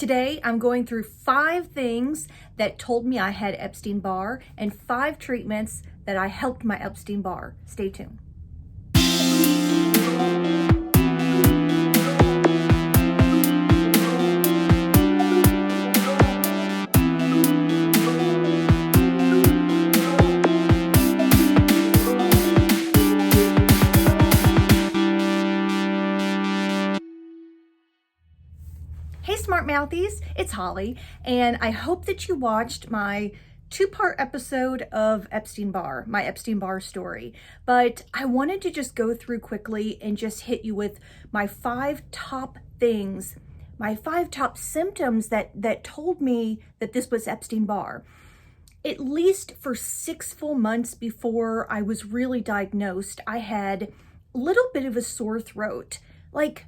Today, I'm going through 5 things that told me I had Epstein Barr and 5 treatments that I helped my Epstein Barr. Stay tuned. Hey Smart Mouthies, it's Holly, and I hope that you watched my 2-part episode of Epstein Barr, my Epstein Barr story. But I wanted to just go through quickly and just hit you with my 5 top things, my 5 top symptoms that told me that this was Epstein Barr. At least for 6 full months before I was really diagnosed, I had a little bit of a sore throat, like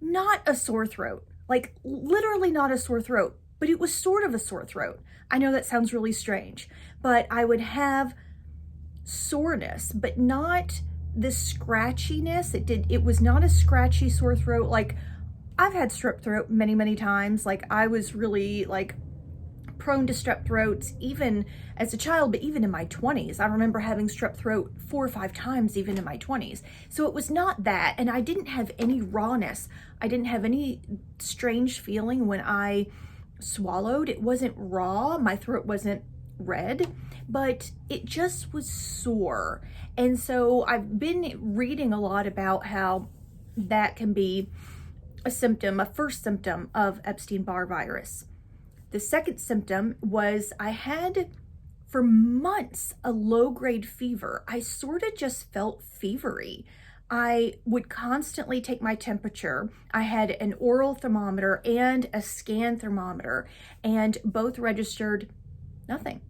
not a sore throat. Like literally not a sore throat, but it was sort of a sore throat. I know that sounds really strange, but I would have soreness, but not this scratchiness. It was not a scratchy sore throat. Like I've had strep throat many, many times. Like I was really like prone to strep throats even as a child, but even in my 20s. I remember having strep throat 4 or 5 times even in my 20s. So it was not that, and I didn't have any rawness. I didn't have any strange feeling when I swallowed. It wasn't raw, my throat wasn't red, but it just was sore. And so I've been reading a lot about how that can be a symptom, a first symptom of Epstein-Barr virus. The second symptom was I had, for months, a low-grade fever. I sort of just felt fevery. I would constantly take my temperature. I had an oral thermometer and a scan thermometer, and both registered nothing.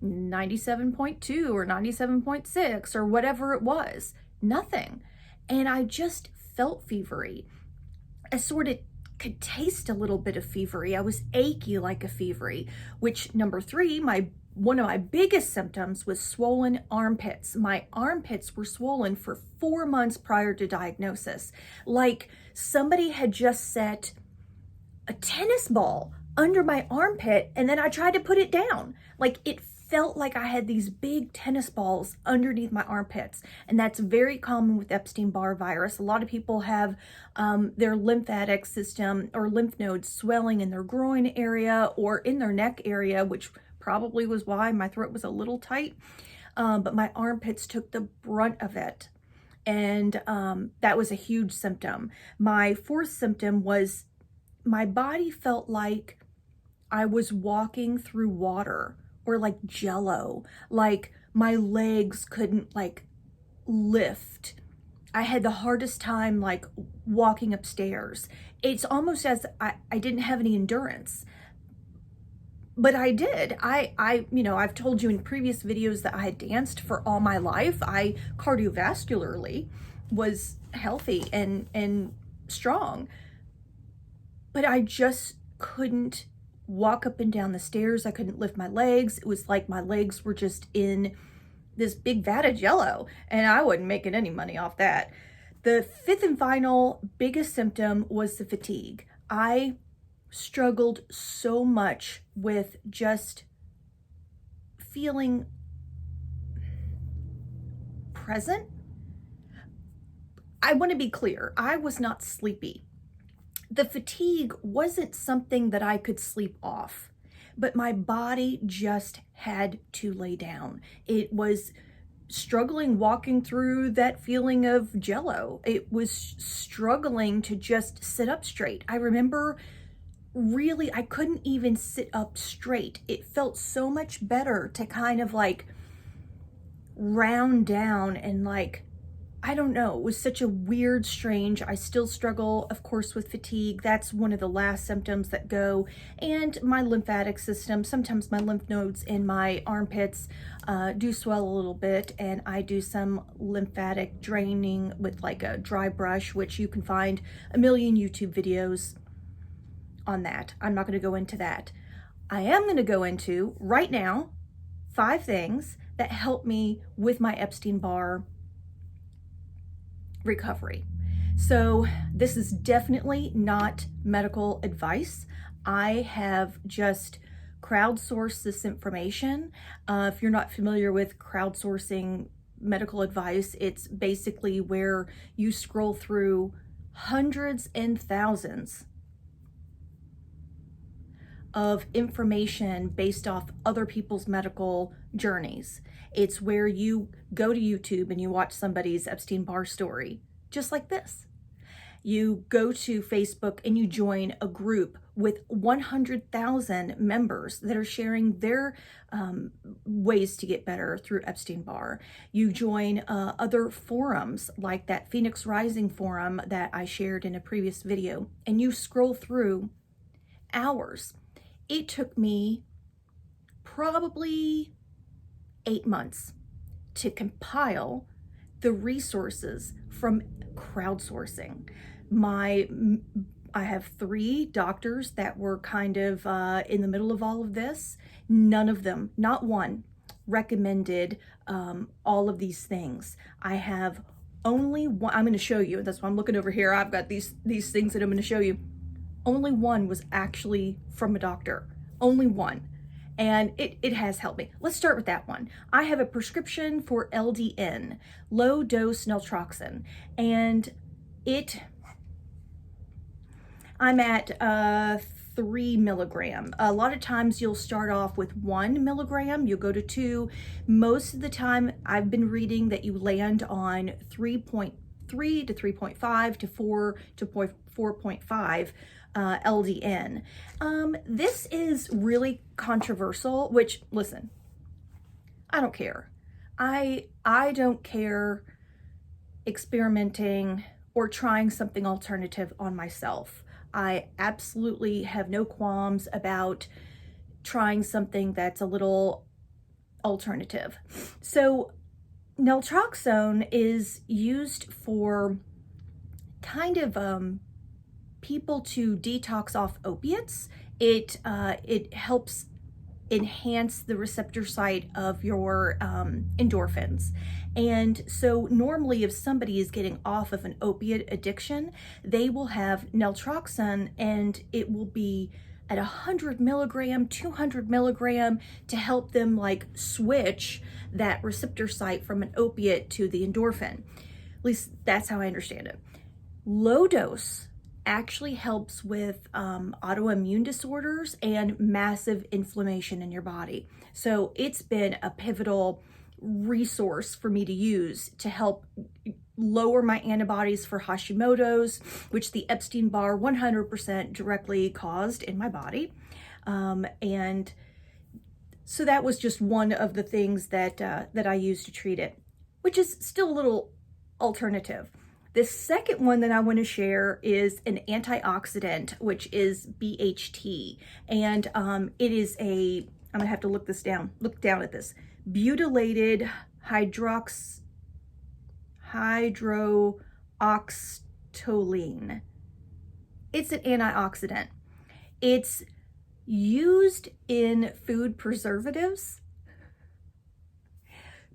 97.2 or 97.6 or whatever it was. Nothing. And I just felt fevery. I sort of could taste a little bit of fevery. I was achy like a fevery, which number 3, one of my biggest symptoms was swollen armpits. My armpits were swollen for 4 months prior to diagnosis. Like somebody had just set a tennis ball under my armpit and then I tried to put it down. Like it felt like I had these big tennis balls underneath my armpits. And that's very common with Epstein-Barr virus. A lot of people have their lymphatic system or lymph nodes swelling in their groin area or in their neck area, which probably was why my throat was a little tight. But my armpits took the brunt of it. And that was a huge symptom. My 4th symptom was my body felt like I was walking through water, or like jello, like my legs couldn't like lift. I had the hardest time like walking upstairs. It's almost as I didn't have any endurance, but I did. I've told you in previous videos that I had danced for all my life. I cardiovascularly was healthy and strong, but I just couldn't walk up and down the stairs. I couldn't lift my legs. It was like my legs were just in this big vat of jello, and I wasn't making any money off that. The 5th and final biggest symptom was the fatigue. I struggled so much with just feeling present. I want to be clear, I was not sleepy. The fatigue wasn't something that I could sleep off, but my body just had to lay down. It was struggling walking through that feeling of jello. It was struggling to just sit up straight. I remember really, I couldn't even sit up straight. It felt so much better to kind of like round down and like, I don't know, it was such a weird, strange, I still struggle, of course, with fatigue. That's one of the last symptoms that go. And my lymphatic system, sometimes my lymph nodes in my armpits do swell a little bit, and I do some lymphatic draining with like a dry brush, which you can find a million YouTube videos on that. I'm not going to go into that. I am going to go into, right now, 5 things that help me with my Epstein Barr recovery. So this is definitely not medical advice. I have just crowdsourced this information. If you're not familiar with crowdsourcing medical advice, it's basically where you scroll through hundreds and thousands of information based off other people's medical journeys. It's where you go to YouTube and you watch somebody's Epstein Barr story, just like this. You go to Facebook and you join a group with 100,000 members that are sharing their ways to get better through Epstein Barr. You join other forums like that Phoenix Rising forum that I shared in a previous video, and you scroll through hours. It took me probably 8 months to compile the resources from crowdsourcing. I have 3 doctors that were kind of in the middle of all of this. None of them, not one, recommended all of these things. I have only one. I'm going to show you. That's why I'm looking over here. I've got these things that I'm going to show you. Only one was actually from a doctor. Only one. And it has helped me. Let's start with that one. I have a prescription for LDN, low dose naltrexone, and I'm at 3 milligram. A lot of times you'll start off with 1 milligram, you'll go to 2. Most of the time I've been reading that you land on 3.3 to 3.5 to 4 to 4.5 LDN. This is really controversial, which, listen, I don't care. I don't care experimenting or trying something alternative on myself. I absolutely have no qualms about trying something that's a little alternative. So naltrexone is used for kind of people to detox off opiates. It helps enhance the receptor site of your endorphins. And so normally if somebody is getting off of an opiate addiction, they will have naltrexone, and it will be at 100 milligram, 200 milligram to help them like switch that receptor site from an opiate to the endorphin. At least that's how I understand it. Low dose actually helps with autoimmune disorders and massive inflammation in your body. So it's been a pivotal resource for me to use to help lower my antibodies for Hashimoto's, which the Epstein Barr 100% directly caused in my body. And so that was just one of the things that I used to treat it, which is still a little alternative. The second one that I want to share is an antioxidant, which is BHT. And it is I'm gonna have to look down at this. Butylated hydroxytolene. It's an antioxidant. It's used in food preservatives,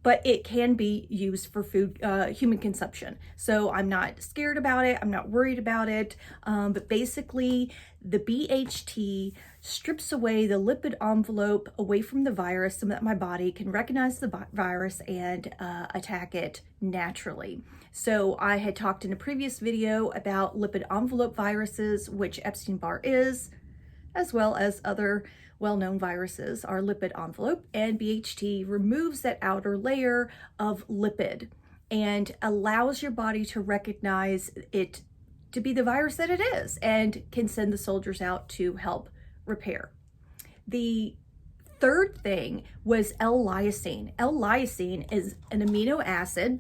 but it can be used for food, human consumption. So I'm not scared about it. I'm not worried about it. But basically the BHT strips away the lipid envelope away from the virus so that my body can recognize the virus and attack it naturally. So I had talked in a previous video about lipid envelope viruses, which Epstein Barr is, as well as other well-known viruses are lipid envelope, and BHT removes that outer layer of lipid and allows your body to recognize it to be the virus that it is and can send the soldiers out to help repair. The third thing was L-lysine. L-lysine is an amino acid,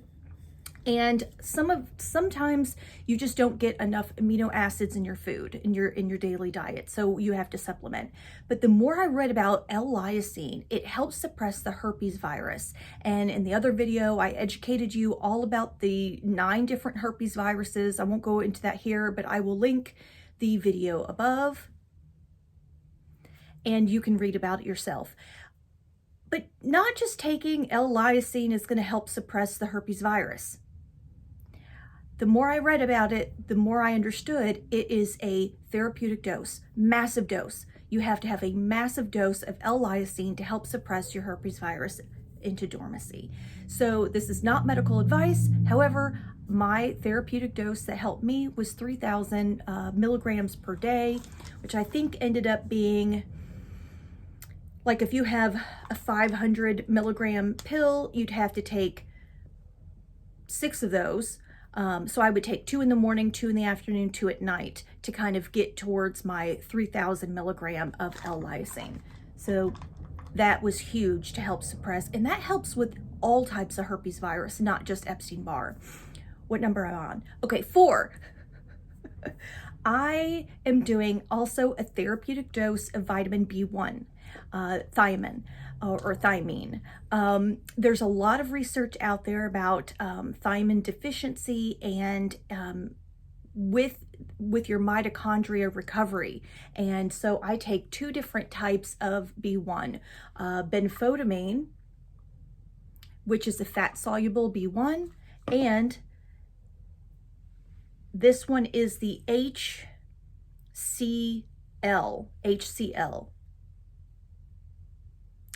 and sometimes you just don't get enough amino acids in your food, in your daily diet, so you have to supplement. But the more I read about L-lysine, it helps suppress the herpes virus. And in the other video, I educated you all about the 9 different herpes viruses. I won't go into that here, but I will link the video above, and you can read about it yourself. But not just taking L-lysine is going to help suppress the herpes virus. the more I read about it, the more I understood it is a therapeutic dose, massive dose. You have to have a massive dose of L-lysine to help suppress your herpes virus into dormancy. So this is not medical advice. However, my therapeutic dose that helped me was 3,000 milligrams per day, which I think ended up being, like, if you have a 500 milligram pill, you'd have to take 6 of those. So I would take 2 in the morning, 2 in the afternoon, 2 at night to kind of get towards my 3,000 milligram of L-lysine. So that was huge to help suppress, and that helps with all types of herpes virus, not just Epstein Barr. What number am I on? Okay, 4. I am doing also a therapeutic dose of vitamin B1, thiamine or thiamine. There's a lot of research out there about thiamine deficiency and with your mitochondria recovery. And so I take 2 different types of B1, benfotiamine, which is a fat-soluble B1, and this one is the HCl.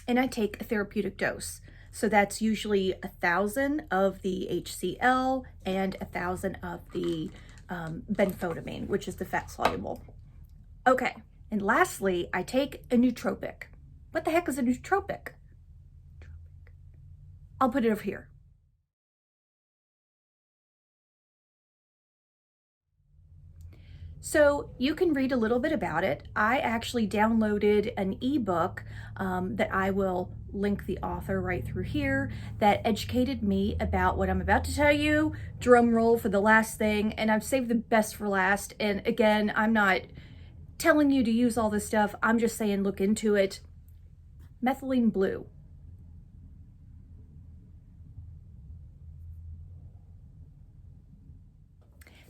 And I take a therapeutic dose. So that's usually 1,000 of the HCl and 1,000 of the benfotiamine, which is the fat soluble. Okay, and lastly, I take a nootropic. What the heck is a nootropic? I'll put it over here. So you can read a little bit about it. I actually downloaded an ebook that I will link the author right through here that educated me about what I'm about to tell you. Drum roll for the last thing, and I've saved the best for last. And again, I'm not telling you to use all this stuff. I'm just saying look into it. Methylene blue.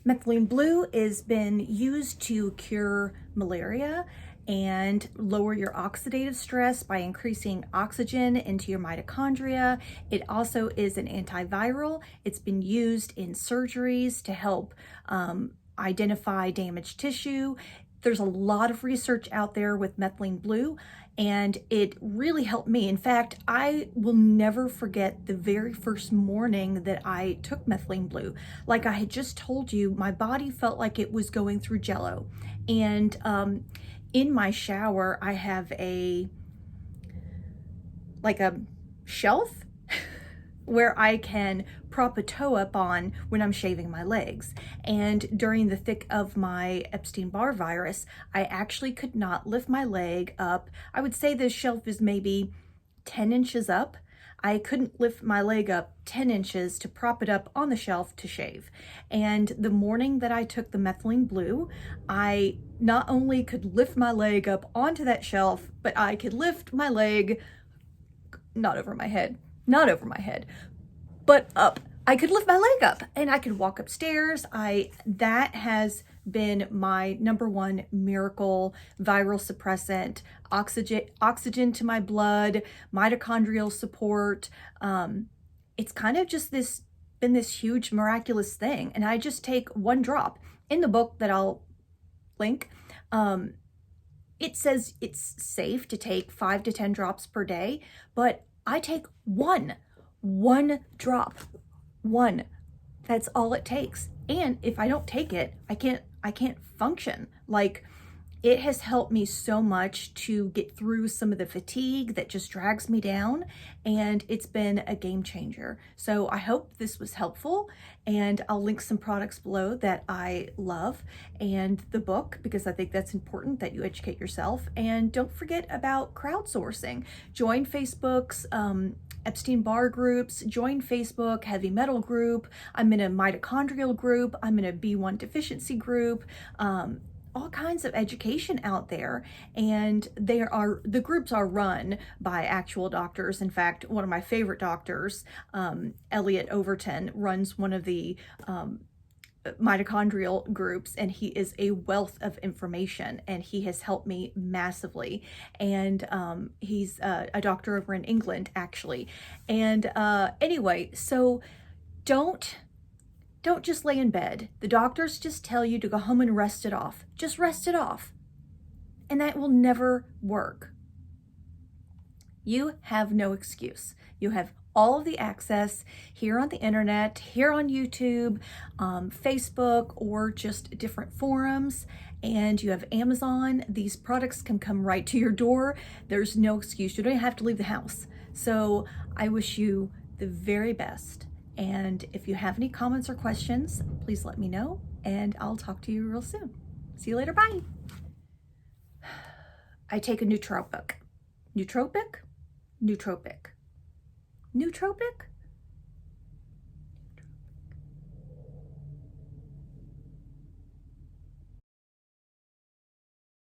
Methylene blue has been used to cure malaria and lower your oxidative stress by increasing oxygen into your mitochondria. It also is an antiviral. It's been used in surgeries to help identify damaged tissue. There's a lot of research out there with methylene blue, and it really helped me. In fact, I will never forget the very first morning that I took methylene blue. Like I had just told you, my body felt like it was going through jello. And in my shower, I have a shelf where I can prop a toe up on when I'm shaving my legs. And during the thick of my Epstein Barr virus, I actually could not lift my leg up. I would say this shelf is maybe 10 inches up. I couldn't lift my leg up 10 inches to prop it up on the shelf to shave. And the morning that I took the methylene blue, I not only could lift my leg up onto that shelf, but I could lift my leg, not over my head, but up. I could lift my leg up and I could walk upstairs. That has been my number 1 miracle viral suppressant. Oxygen to my blood, mitochondrial support. It's kind of just been this huge miraculous thing. And I just take 1 drop. In the book that I'll link, it says it's safe to take 5 to 10 drops per day, but I take one drop. 1. That's all it takes. And if I don't take it, I can't function. Like, it has helped me so much to get through some of the fatigue that just drags me down, and it's been a game changer. So I hope this was helpful, and I'll link some products below that I love and the book, because I think that's important that you educate yourself. And don't forget about crowdsourcing. Join Facebook's Epstein Barr groups, join Facebook Heavy Metal group. I'm in a mitochondrial group. I'm in a B1 deficiency group. All kinds of education out there, and the groups are run by actual doctors. In fact, one of my favorite doctors, Elliot Overton, runs one of the mitochondrial groups, and he is a wealth of information, and he has helped me massively. And he's a doctor over in England, actually. And anyway, so don't Don't just lay in bed. The doctors just tell you to go home and rest it off. Just rest it off. And that will never work. You have no excuse. You have all of the access here on the internet, here on YouTube, Facebook, or just different forums. And you have Amazon. These products can come right to your door. There's no excuse. You don't have to leave the house. So I wish you the very best. And if you have any comments or questions, please let me know, and I'll talk to you real soon. See you later. Bye. I take a nootropic. Nootropic? Nootropic. Nootropic?